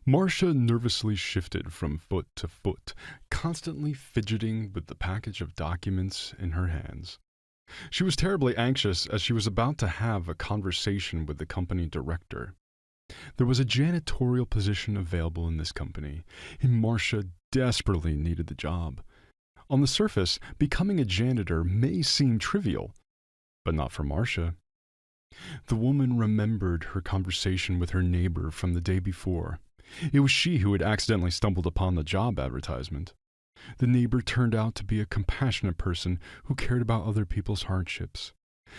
Marcia nervously shifted from foot to foot, constantly fidgeting with the package of documents in her hands. She was terribly anxious as she was about to have a conversation with the company director. There was a janitorial position available in this company, and Marcia desperately needed the job. On the surface, becoming a janitor may seem trivial, but not for Marcia. The woman remembered her conversation with her neighbor from the day before. It was she who had accidentally stumbled upon the job advertisement. The neighbor turned out to be a compassionate person who cared about other people's hardships.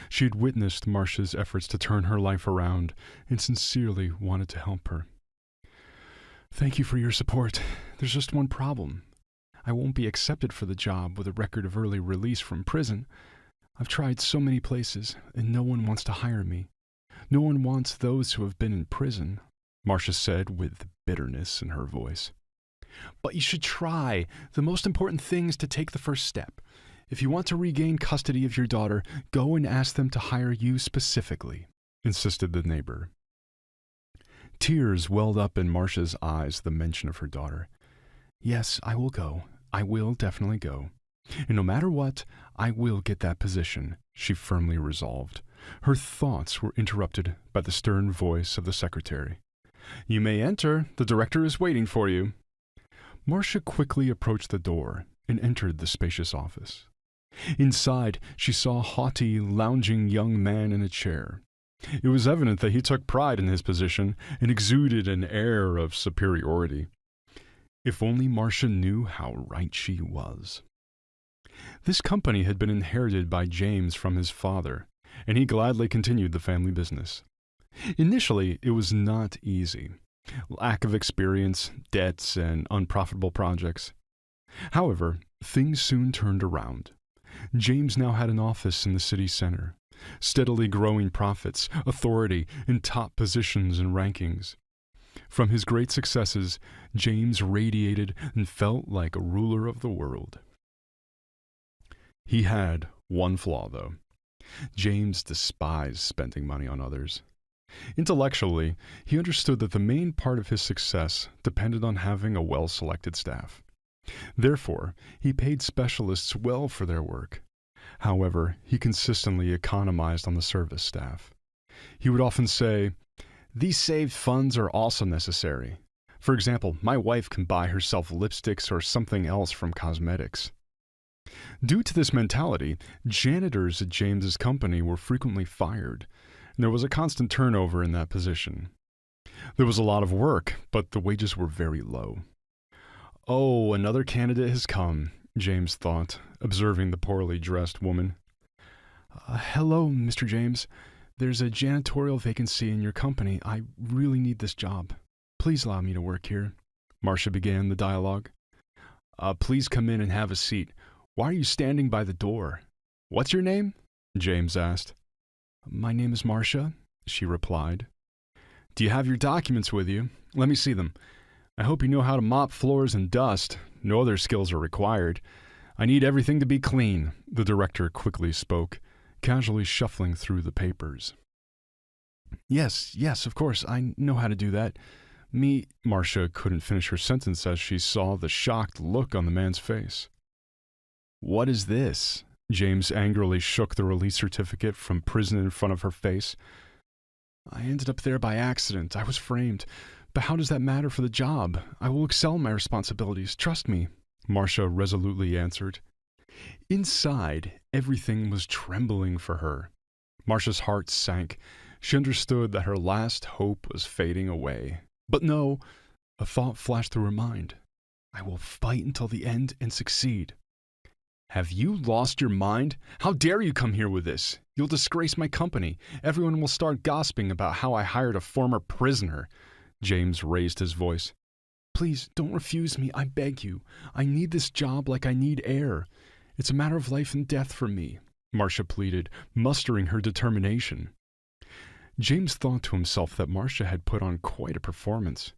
She had witnessed Marcia's efforts to turn her life around and sincerely wanted to help her. "Thank you for your support. There's just one problem. I won't be accepted for the job with a record of early release from prison. I've tried so many places, and no one wants to hire me. No one wants those who have been in prison," Marcia said with bitterness in her voice. "But you should try. The most important thing is to take the first step. If you want to regain custody of your daughter, go and ask them to hire you specifically," insisted the neighbor. Tears welled up in Marcia's eyes at the mention of her daughter. "Yes, I will go. I will definitely go. And no matter what, I will get that position," she firmly resolved. Her thoughts were interrupted by the stern voice of the secretary. "You may enter. The director is waiting for you." Marcia quickly approached the door and entered the spacious office. Inside, she saw a haughty, lounging young man in a chair. It was evident that he took pride in his position and exuded an air of superiority. If only Marcia knew how right she was. This company had been inherited by James from his father, and he gladly continued the family business. Initially, it was not easy. Lack of experience, debts, and unprofitable projects. However, things soon turned around. James now had an office in the city center, steadily growing profits, authority, and top positions and rankings. From his great successes, James radiated and felt like a ruler of the world. He had one flaw, though. James despised spending money on others. Intellectually, he understood that the main part of his success depended on having a well-selected staff. Therefore, he paid specialists well for their work. However, he consistently economized on the service staff. He would often say, "These saved funds are also necessary. For example, my wife can buy herself lipsticks or something else from cosmetics." Due to this mentality, janitors at James's company were frequently fired, and there was a constant turnover in that position. There was a lot of work, but the wages were very low. "Oh, another candidate has come," James thought, observing the poorly dressed woman. "Hello, Mr. James. There's a janitorial vacancy in your company. I really need this job. Please allow me to work here," Marcia began the dialogue. Please come in and have a seat. Why are you standing by the door?" "What's your name?" James asked. "My name is Marcia," she replied. "Do you have your documents with you? Let me see them. I hope you know how to mop floors and dust. No other skills are required. I need everything to be clean," the director quickly spoke, casually shuffling through the papers. Yes, of course, I know how to do that. Marcia couldn't finish her sentence as she saw the shocked look on the man's face. "What is this?" James angrily shook the release certificate from prison in front of her face. "I ended up there by accident. I was framed. But how does that matter for the job? I will excel in my responsibilities. Trust me," Marcia resolutely answered. Inside, everything was trembling for her. Marcia's heart sank. She understood that her last hope was fading away. But no, a thought flashed through her mind. "I will fight until the end and succeed." "Have you lost your mind? How dare you come here with this? You'll disgrace my company. Everyone will start gossiping about how I hired a former prisoner." James raised his voice. "Please, don't refuse me, I beg you. I need this job like I need air. It's a matter of life and death for me," Marcia pleaded, mustering her determination. James thought to himself that Marcia had put on quite a performance.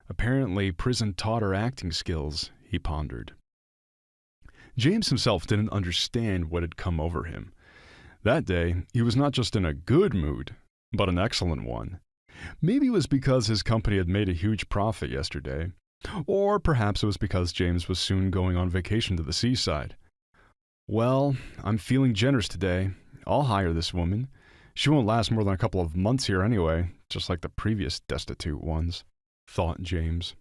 Apparently, prison taught her acting skills, he pondered. James himself didn't understand what had come over him. That day, he was not just in a good mood, but an excellent one. Maybe it was because his company had made a huge profit yesterday, or perhaps it was because James was soon going on vacation to the seaside. Well, I'm feeling generous today. I'll hire this woman. She won't last more than a couple of months here anyway, just like the previous destitute ones, thought James.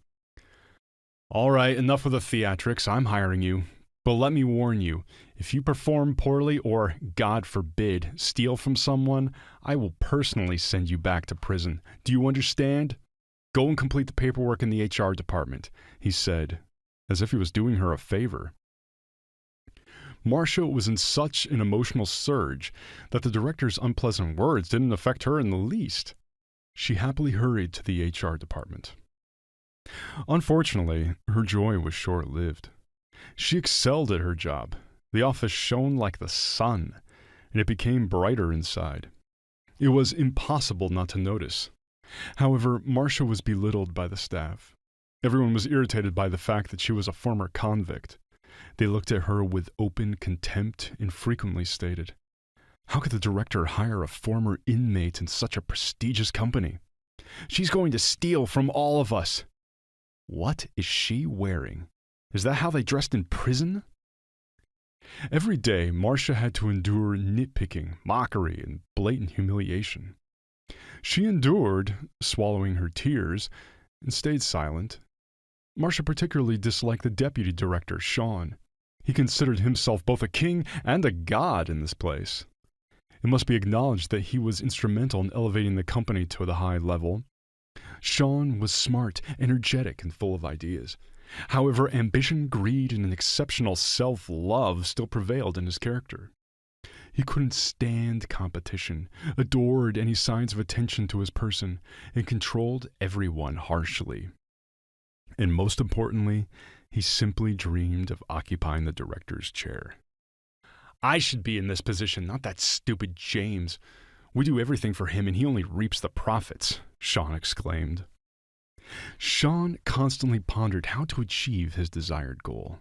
All right, enough with the theatrics. I'm hiring you. But let me warn you, if you perform poorly or, God forbid, steal from someone, I will personally send you back to prison. Do you understand? Go and complete the paperwork in the HR department, he said, as if he was doing her a favor. Marcia was in such an emotional surge that the director's unpleasant words didn't affect her in the least. She happily hurried to the HR department. Unfortunately, her joy was short-lived. She excelled at her job. The office shone like the sun, and it became brighter inside. It was impossible not to notice. However, Marcia was belittled by the staff. Everyone was irritated by the fact that she was a former convict. They looked at her with open contempt and frequently stated, "How could the director hire a former inmate in such a prestigious company? She's going to steal from all of us. What is she wearing? Is that how they dressed in prison?" Every day, Marcia had to endure nitpicking, mockery, and blatant humiliation. She endured, swallowing her tears, and stayed silent. Marcia particularly disliked the deputy director, Sean. He considered himself both a king and a god in this place. It must be acknowledged that he was instrumental in elevating the company to the high level. Sean was smart, energetic, and full of ideas. However, ambition, greed, and an exceptional self-love still prevailed in his character. He couldn't stand competition, adored any signs of attention to his person, and controlled everyone harshly. And most importantly, he simply dreamed of occupying the director's chair. "I should be in this position, not that stupid James. We do everything for him and he only reaps the profits," Sean exclaimed. Sean constantly pondered how to achieve his desired goal.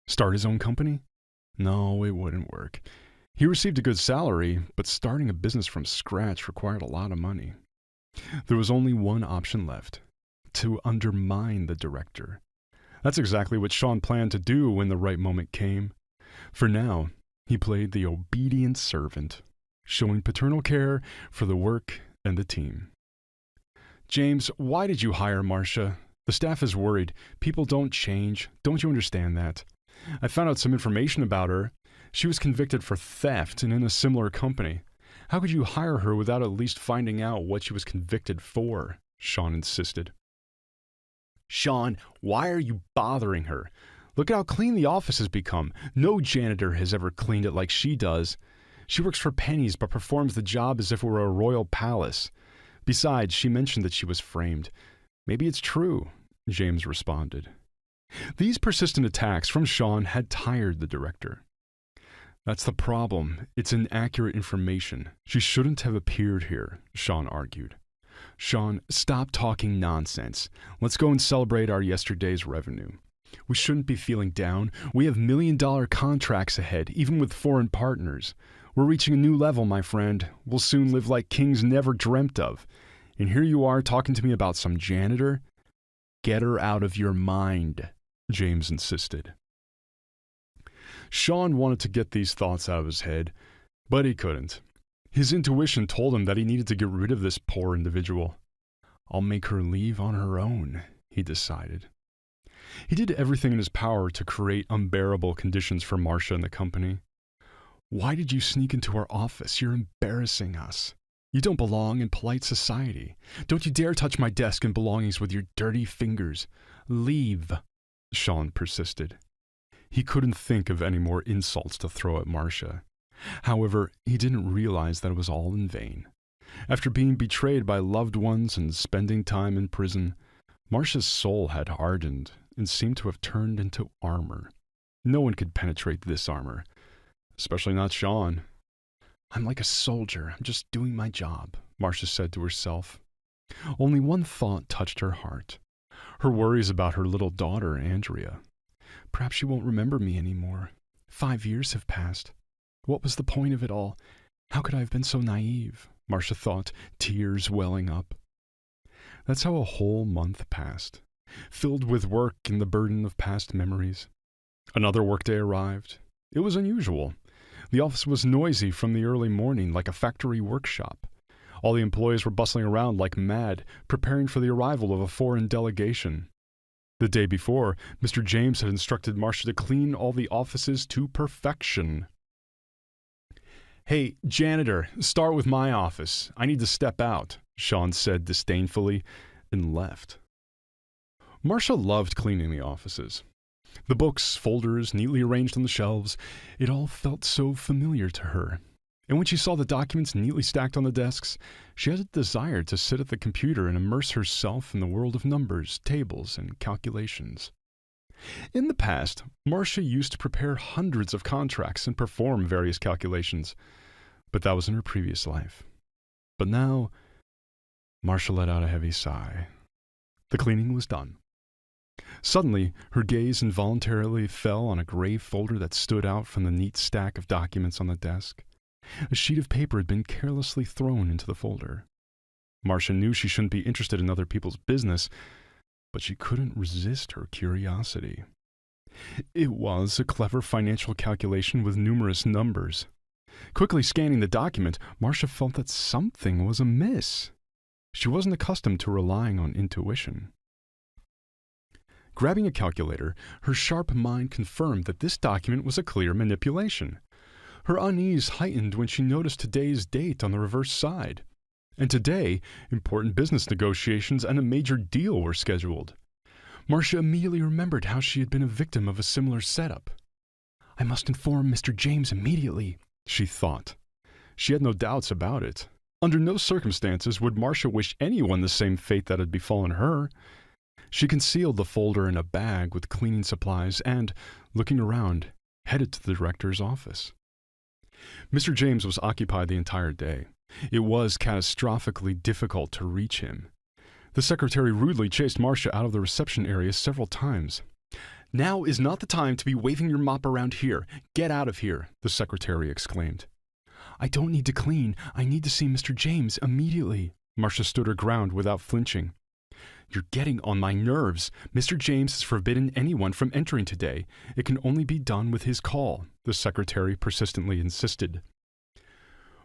Start his own company? No, it wouldn't work. He received a good salary, but starting a business from scratch required a lot of money. There was only one option left: to undermine the director. That's exactly what Sean planned to do when the right moment came. For now, he played the obedient servant, showing paternal care for the work and the team. "James, why did you hire Marcia? The staff is worried. People don't change. Don't you understand that? I found out some information about her. She was convicted for theft and in a similar company. How could you hire her without at least finding out what she was convicted for?" Sean insisted. "Sean, why are you bothering her? Look at how clean the office has become. No janitor has ever cleaned it like she does. She works for pennies but performs the job as if it were a royal palace. Besides, she mentioned that she was framed. Maybe it's true," James responded. These persistent attacks from Sean had tired the director. "That's the problem. It's inaccurate information. She shouldn't have appeared here," Sean argued. "Sean, stop talking nonsense. Let's go and celebrate our yesterday's revenue. We shouldn't be feeling down. We have million-dollar contracts ahead, even with foreign partners. We're reaching a new level, my friend. We'll soon live like kings never dreamt of. And here you are talking to me about some janitor? Get her out of your mind," James insisted. Sean wanted to get these thoughts out of his head, but he couldn't. His intuition told him that he needed to get rid of this poor individual. "I'll make her leave on her own," he decided. He did everything in his power to create unbearable conditions for Marcia and the company. "Why did you sneak into our office? You're embarrassing us. You don't belong in polite society. Don't you dare touch my desk and belongings with your dirty fingers. Leave," Sean persisted. He couldn't think of any more insults to throw at Marcia. However, he didn't realize that it was all in vain. After being betrayed by loved ones and spending time in prison, Marcia's soul had hardened and seemed to have turned into armor. No one could penetrate this armor, especially not Sean. "I'm like a soldier. I'm just doing my job," Marcia said to herself. Only one thought touched her heart. Her worries about her little daughter, Andrea. Perhaps she won't remember me anymore. 5 years have passed. What was the point of it all? How could I have been so naive? Marcia thought, tears welling up. That's how a whole month passed, filled with work and the burden of past memories. Another workday arrived. It was unusual. The office was noisy from the early morning, like a factory workshop. All the employees were bustling around like mad, preparing for the arrival of a foreign delegation. The day before, Mr. James had instructed Marcia to clean all the offices to perfection. "Hey, janitor, start with my office. I need to step out," Sean said disdainfully, and left. Marcia loved cleaning the offices. The books, folders, neatly arranged on the shelves, it all felt so familiar to her. And when she saw the documents neatly stacked on the desks, she had a desire to sit at the computer and immerse herself in the world of numbers, tables, and calculations. In the past, Marcia used to prepare hundreds of contracts and perform various calculations, but that was in her previous life. But now, Marcia let out a heavy sigh. The cleaning was done. Suddenly, her gaze involuntarily fell on a gray folder that stood out from the neat stack of documents on the desk. A sheet of paper had been carelessly thrown into the folder. Marcia knew she shouldn't be interested in other people's business, but she couldn't resist her curiosity. It was a clever financial calculation with numerous numbers. Quickly scanning the document, Marcia felt that something was amiss. She wasn't accustomed to relying on intuition. Grabbing a calculator, her sharp mind confirmed that this document was a clear manipulation. Her unease heightened when she noticed today's date on the reverse side. And today, important business negotiations and a major deal were scheduled. Marcia immediately remembered how she had been a victim of a similar setup. "I must inform Mr. James immediately," she thought. She had no doubts about it. Under no circumstances would Marcia wish anyone the same fate that had befallen her. She concealed the folder in a bag with cleaning supplies and, looking around, headed to the director's office. Mr. James was occupied the entire day. It was catastrophically difficult to reach him. The secretary rudely chased Marcia out of the reception area several times. "Now is not the time to be waving your mop around here. Get out of here," the secretary exclaimed. "I don't need to clean. I need to see Mr. James immediately." Marcia stood her ground without flinching. "You're getting on my nerves. Mr. James has forbidden anyone from entering today. It can only be done with his call," the secretary persistently insisted.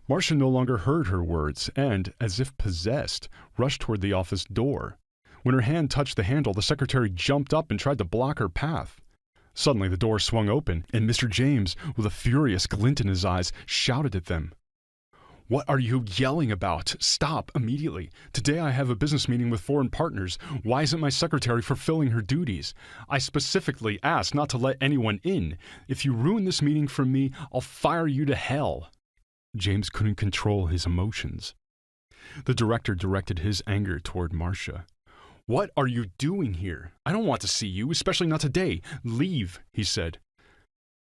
Marcia no longer heard her words and, as if possessed, rushed toward the office door. When her hand touched the handle, the secretary jumped up and tried to block her path. Suddenly the door swung open, and Mr. James, with a furious glint in his eyes, shouted at them. "What are you yelling about? Stop immediately. Today I have a business meeting with foreign partners. Why isn't my secretary fulfilling her duties? I specifically asked not to let anyone in. If you ruin this meeting for me, I'll fire you to hell." James couldn't control his emotions. The director directed his anger toward Marcia. "What are you doing here? I don't want to see you, especially not today. Leave," he said.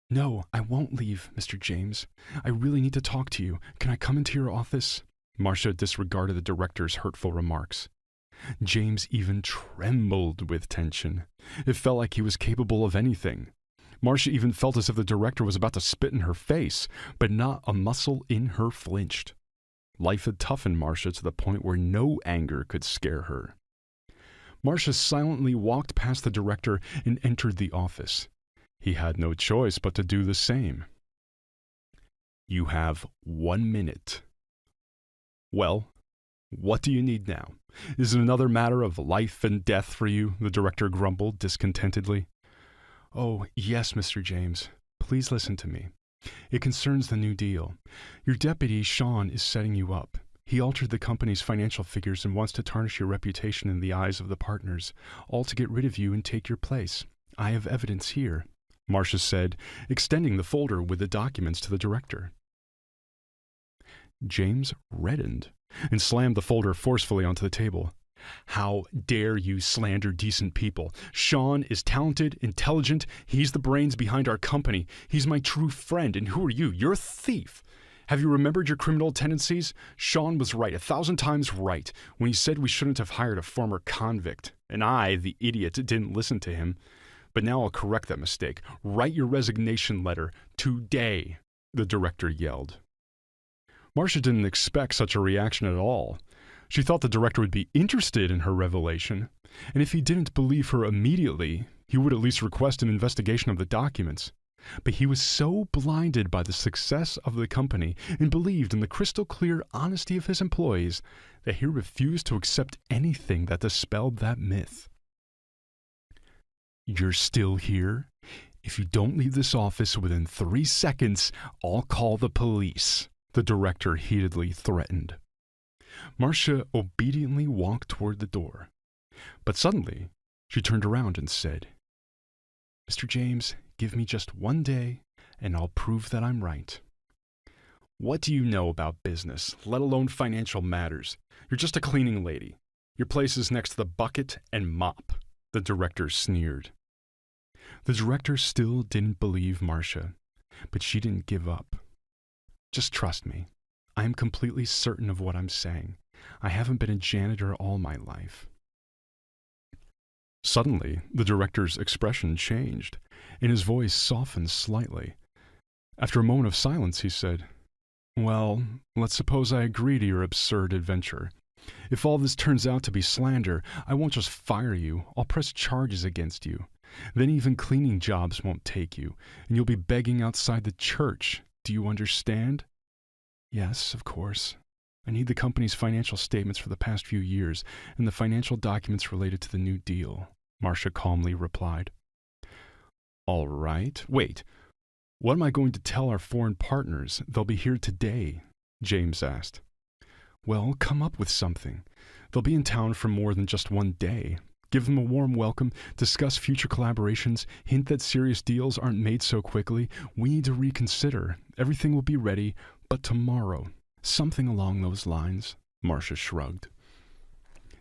"No, I won't leave, Mr. James. I really need to talk to you. Can I come into your office?" Marcia disregarded the director's hurtful remarks. James even trembled with tension. It felt like he was capable of anything. Marcia even felt as if the director was about to spit in her face, but not a muscle in her flinched. Life had toughened Marcia to the point where no anger could scare her. Marcia silently walked past the director and entered the office. He had no choice but to do the same. "You have 1 minute. Well, what do you need now? Is it another matter of life and death for you?" the director grumbled discontentedly. "Oh, yes, Mr. James. Please listen to me. It concerns the new deal. Your deputy, Sean, is setting you up. He altered the company's financial figures and wants to tarnish your reputation in the eyes of the partners, all to get rid of you and take your place. I have evidence here," Marcia said, extending the folder with the documents to the director. James reddened and slammed the folder forcefully onto the table. "How dare you slander decent people? Sean is talented, intelligent. He's the brains behind our company. He's my true friend. And who are you? You're a thief. Have you remembered your criminal tendencies? Sean was right, 1,000 times right, when he said we shouldn't have hired a former convict. And I, the idiot, didn't listen to him. But now I'll correct that mistake. Write your resignation letter today," the director yelled. Marcia didn't expect such a reaction at all. She thought the director would be interested in her revelation, and if he didn't believe her immediately, he would at least request an investigation of the documents. But he was so blinded by the success of the company and believed in the crystal clear honesty of his employees that he refused to accept anything that dispelled that myth. "You're still here? If you don't leave this office within 3 seconds, I'll call the police," the director heatedly threatened. Marcia obediently walked toward the door. But suddenly, she turned around and said, "Mr. James, give me just 1 day, and I'll prove that I'm right." "What do you know about business, let alone financial matters? You're just a cleaning lady. Your place is next to the bucket and mop," the director sneered. The director still didn't believe Marcia, but she didn't give up. "Just trust me. I am completely certain of what I'm saying. I haven't been a janitor all my life." Suddenly, the director's expression changed, and his voice softened slightly. After a moment of silence, he said, "Well, let's suppose I agree to your absurd adventure. If all this turns out to be slander, I won't just fire you, I'll press charges against you. Then even cleaning jobs won't take you, and you'll be begging outside the church. Do you understand?" "Yes, of course. I need the company's financial statements for the past few years and the financial documents related to the new deal," Marcia calmly replied. "All right. Wait. What am I going to tell our foreign partners? They'll be here today," James asked. "Well, come up with something. They'll be in town for more than just 1 day. Give them a warm welcome, discuss future collaborations, hint that serious deals aren't made so quickly. We need to reconsider. Everything will be ready, but tomorrow. Something along those lines," Marcia shrugged.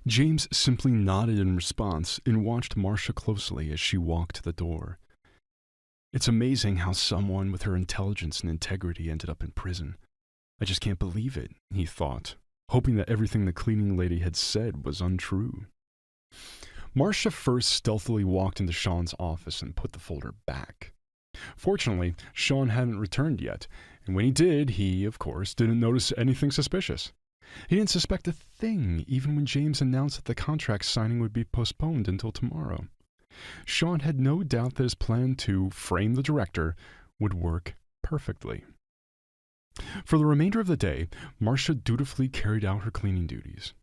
James simply nodded in response and watched Marcia closely as she walked to the door. It's amazing how someone with her intelligence and integrity ended up in prison. I just can't believe it, he thought, hoping that everything the cleaning lady had said was untrue. Marcia first stealthily walked into Sean's office and put the folder back. Fortunately, Sean hadn't returned yet, and when he did, he, of course, didn't notice anything suspicious. He didn't suspect a thing, even when James announced that the contract signing would be postponed until tomorrow. Sean had no doubt that his plan to frame the director would work perfectly. For the remainder of the day, Marcia dutifully carried out her cleaning duties.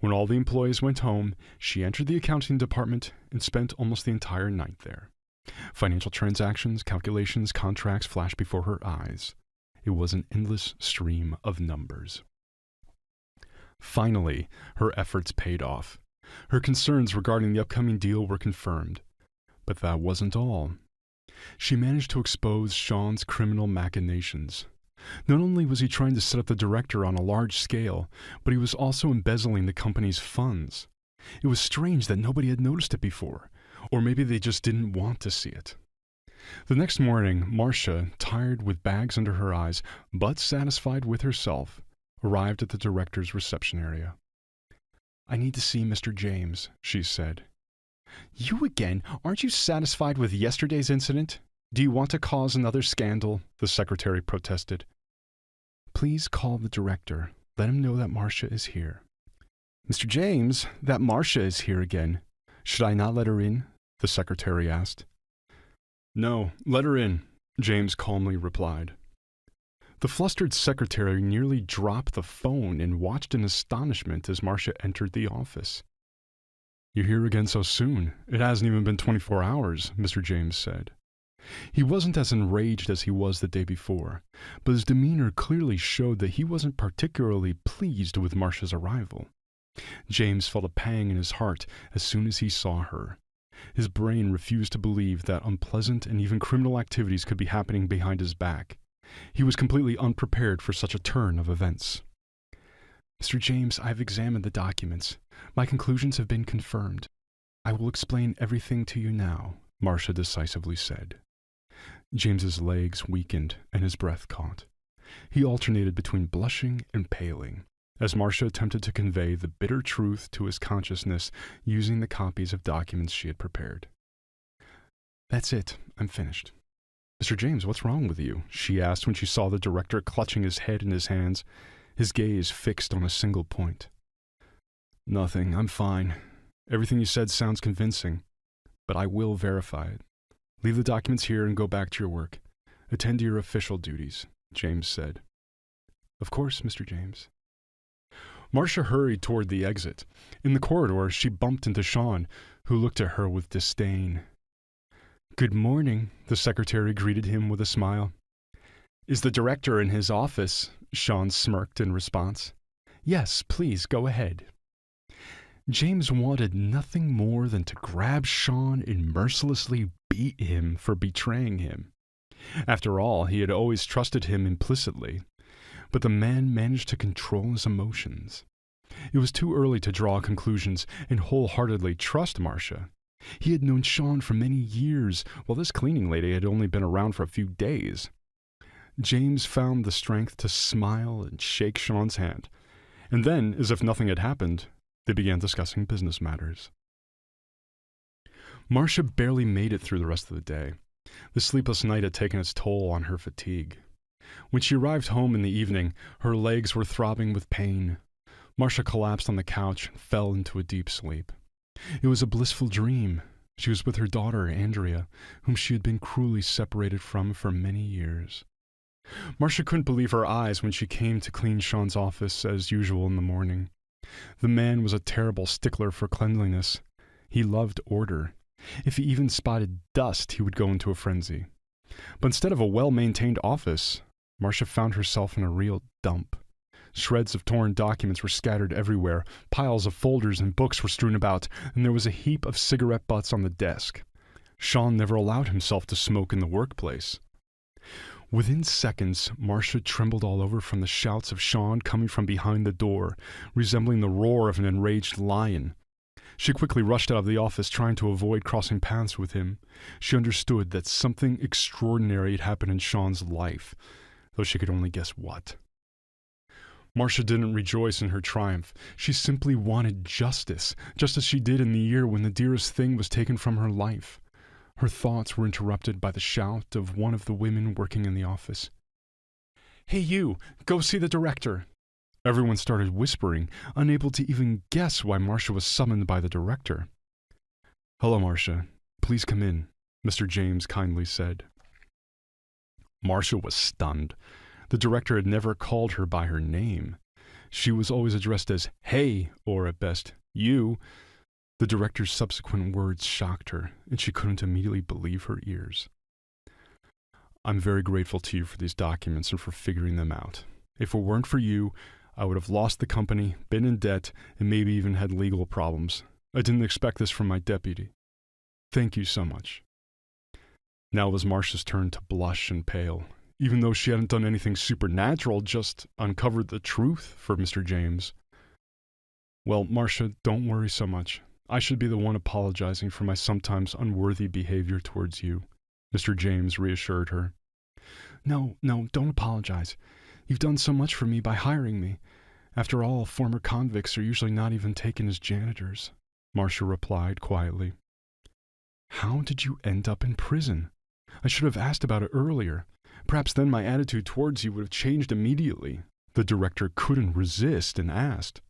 When all the employees went home, she entered the accounting department and spent almost the entire night there. Financial transactions, calculations, contracts flashed before her eyes. It was an endless stream of numbers. Finally, her efforts paid off. Her concerns regarding the upcoming deal were confirmed. But that wasn't all. She managed to expose Sean's criminal machinations. Not only was he trying to set up the director on a large scale, but he was also embezzling the company's funds. It was strange that nobody had noticed it before, or maybe they just didn't want to see it. The next morning, Marcia, tired with bags under her eyes, but satisfied with herself, arrived at the director's reception area. "I need to see Mr. James," she said. "You again? Aren't you satisfied with yesterday's incident? Do you want to cause another scandal?" the secretary protested. "Please call the director. Let him know that Marcia is here." "Mr. James, that Marcia is here again. Should I not let her in?" the secretary asked. "No, let her in," James calmly replied. The flustered secretary nearly dropped the phone and watched in astonishment as Marcia entered the office. "You're here again so soon. It hasn't even been 24 hours, Mr. James said. He wasn't as enraged as he was the day before, but his demeanor clearly showed that he wasn't particularly pleased with Marcia's arrival. James felt a pang in his heart as soon as he saw her. His brain refused to believe that unpleasant and even criminal activities could be happening behind his back. He was completely unprepared for such a turn of events. "Mr. James, I have examined the documents. My conclusions have been confirmed. I will explain everything to you now," Marcia decisively said. James's legs weakened and his breath caught. He alternated between blushing and paling, as Marcia attempted to convey the bitter truth to his consciousness using the copies of documents she had prepared. "That's it. I'm finished." "Mr. James, what's wrong with you?" she asked when she saw the director clutching his head in his hands, his gaze fixed on a single point. Nothing. I'm fine. Everything you said sounds convincing, but I will verify it. Leave the documents here and go back to your work. Attend to your official duties, James said. Of course, Mr. James. Marcia hurried toward the exit. In the corridor, she bumped into Sean, who looked at her with disdain. Good morning, the secretary greeted him with a smile. Is the director in his office? Sean smirked in response. Yes, please, go ahead. James wanted nothing more than to grab Sean and mercilessly beat him for betraying him. After all, he had always trusted him implicitly, but the man managed to control his emotions. It was too early to draw conclusions and wholeheartedly trust Marcia. He had known Sean for many years, while this cleaning lady had only been around for a few days. James found the strength to smile and shake Sean's hand, and then, as if nothing had happened, they began discussing business matters. Marcia barely made it through the rest of the day. The sleepless night had taken its toll on her fatigue. When she arrived home in the evening, her legs were throbbing with pain. Marcia collapsed on the couch and fell into a deep sleep. It was a blissful dream. She was with her daughter, Andrea, whom she had been cruelly separated from for many years. Marcia couldn't believe her eyes when she came to clean Sean's office as usual in the morning. The man was a terrible stickler for cleanliness. He loved order. If he even spotted dust, he would go into a frenzy. But instead of a well-maintained office, Marcia found herself in a real dump. Shreds of torn documents were scattered everywhere, piles of folders and books were strewn about, and there was a heap of cigarette butts on the desk. Sean never allowed himself to smoke in the workplace. Within seconds, Marcia trembled all over from the shouts of Sean coming from behind the door, resembling the roar of an enraged lion. She quickly rushed out of the office, trying to avoid crossing paths with him. She understood that something extraordinary had happened in Sean's life, though she could only guess what. Marcia didn't rejoice in her triumph. She simply wanted justice, just as she did in the year when the dearest thing was taken from her life. Her thoughts were interrupted by the shout of one of the women working in the office. "Hey you, go see the director!" Everyone started whispering, unable to even guess why Marcia was summoned by the director. "Hello, Marcia. Please come in," Mr. James kindly said. Marcia was stunned. The director had never called her by her name. She was always addressed as "Hey," or at best, "You." The director's subsequent words shocked her, and she couldn't immediately believe her ears. "I'm very grateful to you for these documents and for figuring them out. If it weren't for you, I would have lost the company, been in debt, and maybe even had legal problems. I didn't expect this from my deputy. Thank you so much." Now it was Marcia's turn to blush and pale, even though she hadn't done anything supernatural, just uncovered the truth for Mr. James. "Well, Marcia, don't worry so much. I should be the one apologizing for my sometimes unworthy behavior towards you," Mr. James reassured her. No, don't apologize. You've done so much for me by hiring me. After all, former convicts are usually not even taken as janitors," Marcia replied quietly. "How did you end up in prison? I should have asked about it earlier. Perhaps then my attitude towards you would have changed immediately." The director couldn't resist and asked.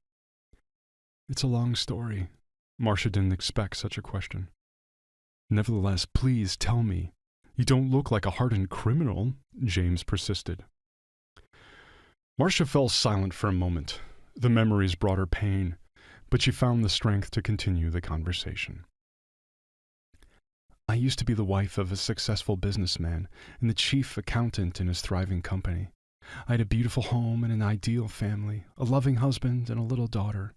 "It's a long story." Marcia didn't expect such a question. "Nevertheless, please tell me. You don't look like a hardened criminal," James persisted. Marcia fell silent for a moment. The memories brought her pain, but she found the strength to continue the conversation. "I used to be the wife of a successful businessman and the chief accountant in his thriving company. I had a beautiful home and an ideal family, a loving husband and a little daughter."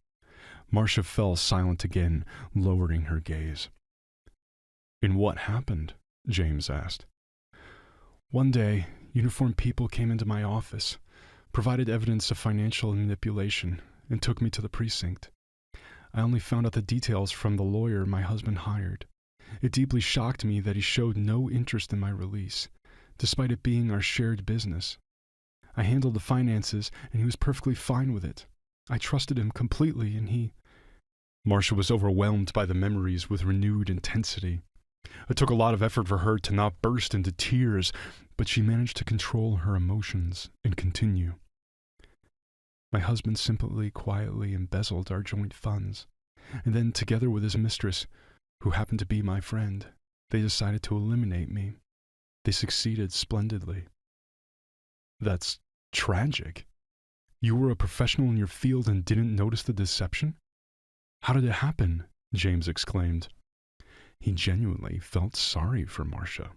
Marcia fell silent again, lowering her gaze. "And what happened?" James asked. "One day, uniformed people came into my office, provided evidence of financial manipulation, and took me to the precinct. I only found out the details from the lawyer my husband hired. It deeply shocked me that he showed no interest in my release, despite it being our shared business. I handled the finances, and he was perfectly fine with it. I trusted him completely, and he—" Marcia was overwhelmed by the memories with renewed intensity. It took a lot of effort for her to not burst into tears, but she managed to control her emotions and continue. My husband simply quietly embezzled our joint funds, and then, together with his mistress, who happened to be my friend, they decided to eliminate me. They succeeded splendidly. That's tragic. You were a professional in your field and didn't notice the deception? How did it happen? James exclaimed. He genuinely felt sorry for Marcia.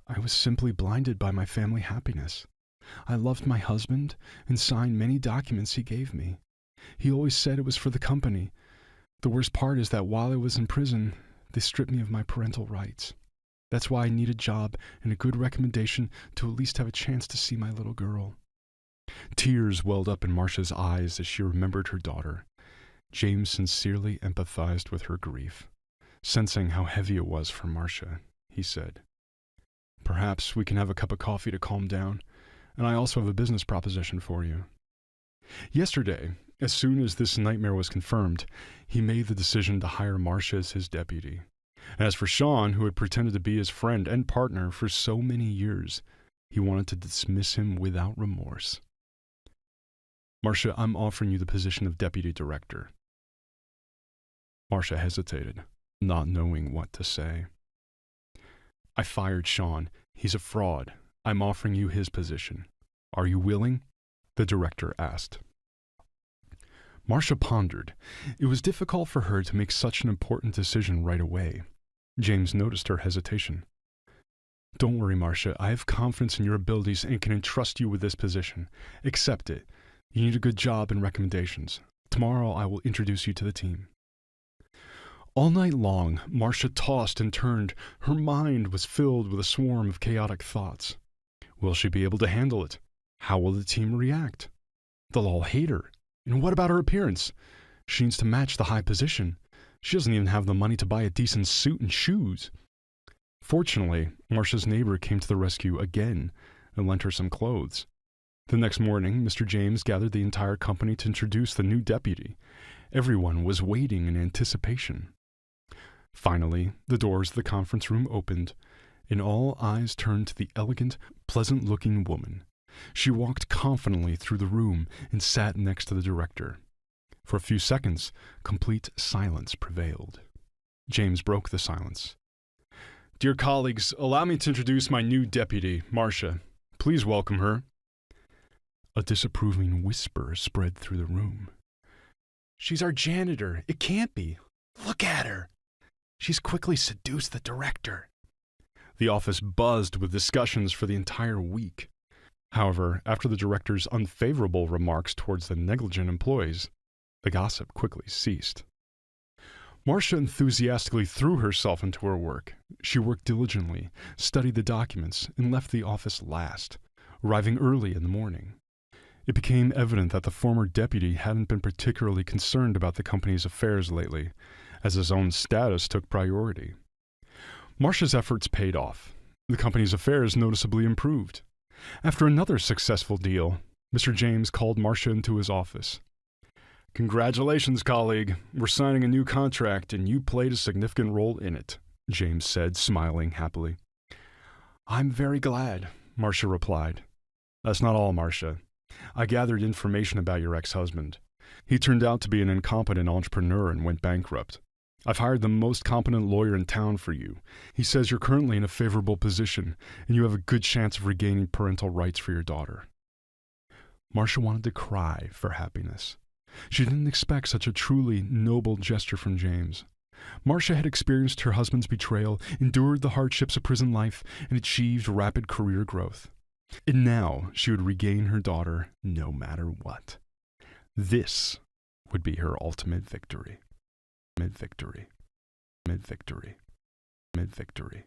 I was simply blinded by my family happiness. I loved my husband and signed many documents he gave me. He always said it was for the company. The worst part is that while I was in prison, they stripped me of my parental rights. That's why I need a job and a good recommendation to at least have a chance to see my little girl. Tears welled up in Marcia's eyes as she remembered her daughter. James sincerely empathized with her grief. Sensing how heavy it was for Marcia, he said, "Perhaps we can have a cup of coffee to calm down, and I also have a business proposition for you." Yesterday, as soon as this nightmare was confirmed, he made the decision to hire Marcia as his deputy. As for Sean, who had pretended to be his friend and partner for so many years, he wanted to dismiss him without remorse. "Marcia, I'm offering you the position of deputy director." Marcia hesitated, not knowing what to say. "I fired Sean. He's a fraud. I'm offering you his position. Are you willing?" the director asked. Marcia pondered. It was difficult for her to make such an important decision right away. James noticed her hesitation. "Don't worry, Marcia. I have confidence in your abilities and can entrust you with this position. Accept it. You need a good job and recommendations. Tomorrow I will introduce you to the team." All night long, Marcia tossed and turned. Her mind was filled with a swarm of chaotic thoughts. Will she be able to handle it? How will the team react? They'll all hate her. And what about her appearance? She needs to match the high position. She doesn't even have the money to buy a decent suit and shoes. Fortunately, Marcia's neighbor came to the rescue again and lent her some clothes. The next morning, Mr. James gathered the entire company to introduce the new deputy. Everyone was waiting in anticipation. Finally, the doors of the conference room opened, and all eyes turned to the elegant, pleasant-looking woman. She walked confidently through the room and sat next to the director. For a few seconds, complete silence prevailed. James broke the silence. "Dear colleagues, allow me to introduce my new deputy, Marcia. Please welcome her." A disapproving whisper spread through the room. "She's our janitor. It can't be. Look at her. She's quickly seduced the director." The office buzzed with discussions for the entire week. However, after the director's unfavorable remarks towards the negligent employees, the gossip quickly ceased. Marcia enthusiastically threw herself into her work. She worked diligently, studied the documents, and left the office last, arriving early in the morning. It became evident that the former deputy hadn't been particularly concerned about the company's affairs lately, as his own status took priority. Marcia's efforts paid off. The company's affairs noticeably improved. After another successful deal, Mr. James called Marcia into his office. "Congratulations, colleague. We're signing a new contract, and you played a significant role in it," James said, smiling happily. "I'm very glad," Marcia replied. "That's not all, Marcia. I gathered information about your ex-husband. He turned out to be an incompetent entrepreneur and went bankrupt. I've hired the most competent lawyer in town for you. He says you're currently in a favorable position, and you have a good chance of regaining parental rights for your daughter." Marcia wanted to cry for happiness. She didn't expect such a truly noble gesture from James. Marcia had experienced her husband's betrayal, endured the hardships of prison life, and achieved rapid career growth. And now she would regain her daughter no matter what. This would be her ultimate victory. Mid-victory. Mid-victory. Mid-victory.